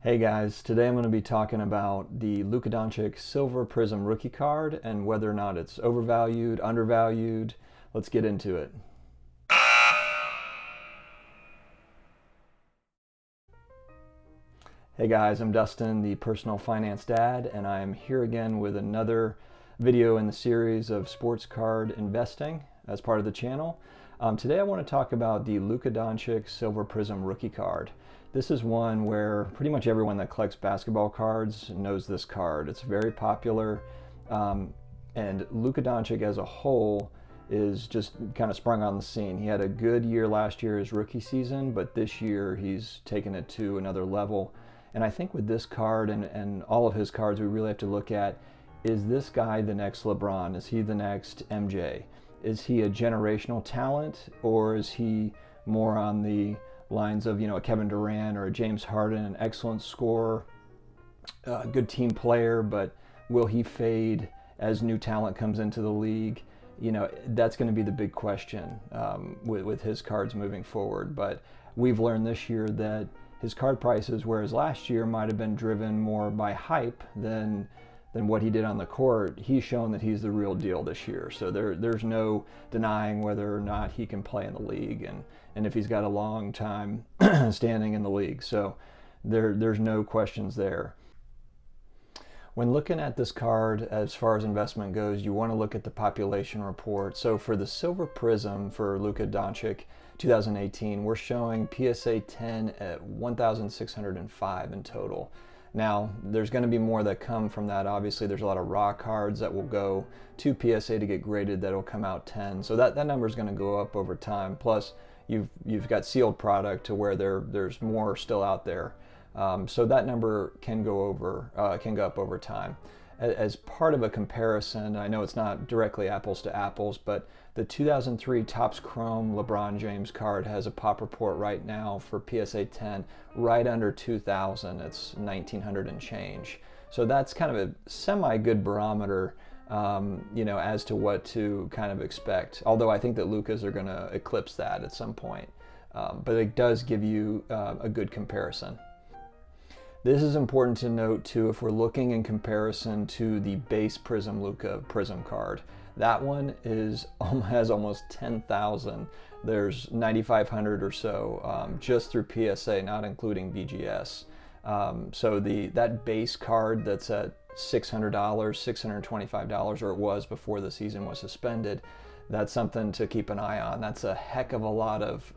Hey guys, today I'm going to be talking about the Luka Doncic Silver Prizm rookie card and whether or not it's overvalued, undervalued. Let's get into it. Hey guys, I'm Dustin, the personal finance dad, and I am here again with another video in the series of sports card investing as part of the channel. Today I want to talk about the Luka Doncic Silver Prizm rookie card. This is one where pretty much everyone that collects basketball cards knows this card. It's very popular, and Luka Doncic as a whole is just kind of sprung on the scene. He had a good year last year, his rookie season, but this year he's taken it to another level. And I think with this card and all of his cards, we really have to look at, is this guy the next LeBron? Is he the next MJ? Is he a generational talent, or is he more on the lines of, a Kevin Durant or a James Harden, an excellent scorer, a good team player, but will he fade as new talent comes into the league? That's going to be the big question with his cards moving forward. But we've learned this year that his card prices, whereas last year might have been driven more by hype than what he did on the court, he's shown that he's the real deal this year. So there's no denying whether or not he can play in the league and if he's got a long time standing in the league. So there's no questions there. When looking at this card, as far as investment goes, you want to look at the population report. So for the Silver Prizm for Luka Doncic 2018, we're showing PSA 10 at 1,605 in total. Now, there's going to be more that come from that. Obviously, there's a lot of raw cards that will go to PSA to get graded that will come out 10. So that number is going to go up over time. Plus, you've got sealed product to where there's more still out there. So that number can go up over time. As part of a comparison, I know it's not directly apples to apples, but the 2003 Topps Chrome LeBron James card has a pop report right now for PSA 10 right under 2,000. It's 1,900 and change. So that's kind of a semi-good barometer, as to what to kind of expect. Although I think that Lukas are going to eclipse that at some point. But it does give you a good comparison. This is important to note too if we're looking in comparison to the base Prizm Luka Prizm card. That one has almost 10,000. There's 9,500 or so just through PSA, not including BGS. So that base card that's at $600, $625, or it was before the season was suspended, that's something to keep an eye on. That's a heck of a lot of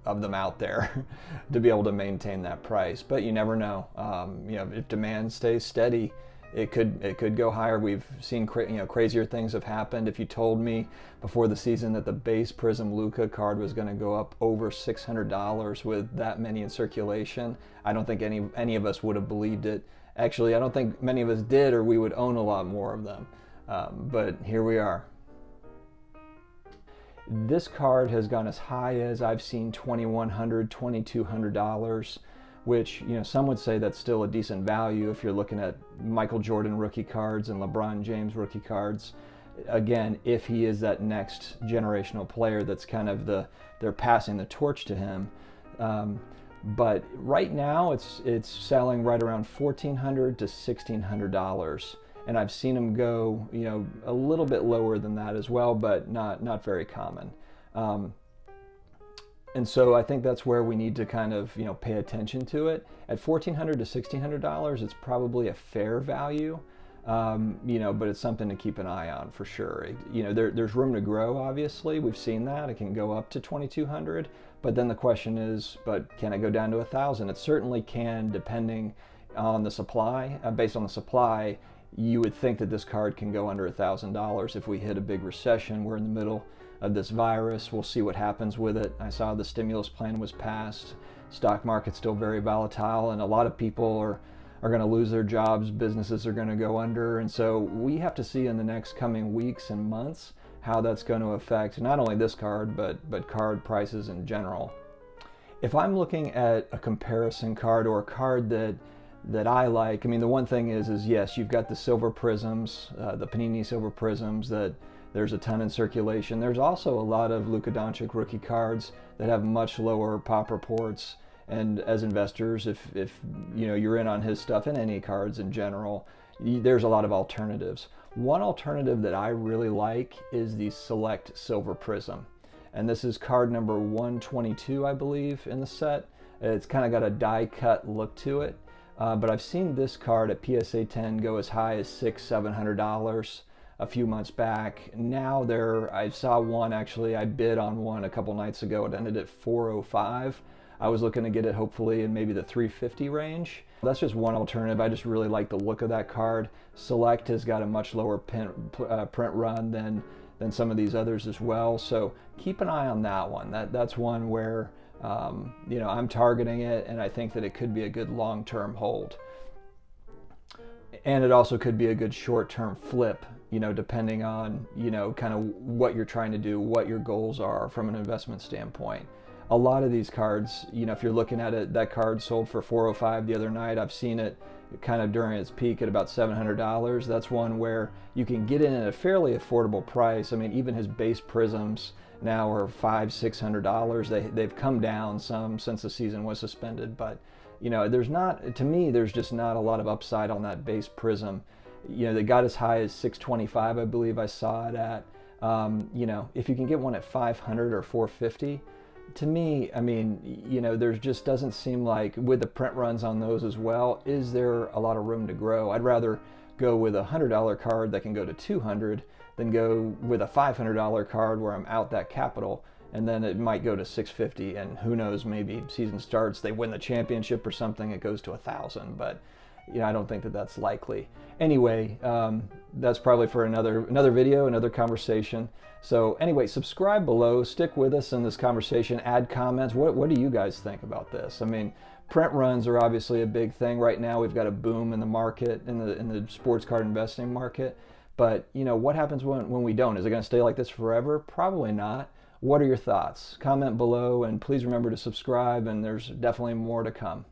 them out there to be able to maintain that price. But you never know. If demand stays steady, it could go higher. We've seen crazier things have happened. If you told me before the season that the base Prizm Luka card was going to go up over $600 with that many in circulation, I don't think any of us would have believed it. Actually, I don't think many of us did, or we would own a lot more of them. But here we are. This card has gone as high as I've seen $2,100, $2,200, which some would say that's still a decent value if you're looking at Michael Jordan rookie cards and LeBron James rookie cards. Again, if he is that next generational player that's kind of they're passing the torch to him. But right now it's selling right around $1,400 to $1,600. And I've seen them go, a little bit lower than that as well, but not very common. And so I think that's where we need to kind of, pay attention to it. At $1,400 to $1,600, it's probably a fair value, but it's something to keep an eye on for sure. There's room to grow, obviously. We've seen that. It can go up to $2,200, but then the question is, but can it go down to $1,000? It certainly can, depending on the supply. Based on the supply, you would think that this card can go under $1,000 if we hit a big recession. We're in the middle of this virus. We'll see what happens with it. I saw the stimulus plan was passed. Stock market's still very volatile, and a lot of people are going to lose their jobs. Businesses are going to go under. And so we have to see in the next coming weeks and months how that's going to affect not only this card, but card prices in general. If I'm looking at a comparison card or a card that I like, the one thing is yes, you've got the silver Prizms, the Panini silver Prizms that there's a ton in circulation. There's also a lot of Luka Doncic rookie cards that have much lower pop reports And as investors, if you know you're in on his stuff and any cards in general, there's a lot of alternatives. One alternative that I really like is the Select Silver Prizm. And this is card number 122, I believe, in the set. It's kind of got a die cut look to it. But I've seen this card at PSA 10 go as high as $600-700 a few months back. Now I saw one, actually, I bid on one a couple nights ago. It ended at $405. I was looking to get it hopefully in maybe the $350 range. That's just one alternative. I just really like the look of that card. Select has got a much lower print run than some of these others as well. So keep an eye on that one. That's one where you know, I'm targeting it, and I think that it could be a good long-term hold. And it also could be a good short-term flip, you know, depending on, you know, kind of what you're trying to do, what your goals are from an investment standpoint. A lot of these cards, you know, if you're looking at it, that card sold for $405 the other night. I've seen it kind of during its peak at about $700. That's one where you can get in at a fairly affordable price. I mean, even his base Prizms now are $500-600. They've come down some since the season was suspended, but you know, to me, there's just not a lot of upside on that base Prizm. You know, they got as high as $625, I believe I saw it at. You know, if you can get one at $500 or $450, to me, I mean, you know, there just doesn't seem like, with the print runs on those as well, is there a lot of room to grow? I'd rather go with a $100 card that can go to $200 than go with a $500 card where I'm out that capital, and then it might go to $650, and who knows, maybe season starts, they win the championship or something, it goes to $1,000, but you know, I don't think that that's likely. Anyway, that's probably for another video, another conversation. So anyway, subscribe below, stick with us in this conversation, add comments. What do you guys think about this? I mean, print runs are obviously a big thing right now. We've got a boom in the market, in the sports card investing market. But you know, what happens when we don't? Is it going to stay like this forever? Probably not. What are your thoughts? Comment below, and please remember to subscribe, and there's definitely more to come.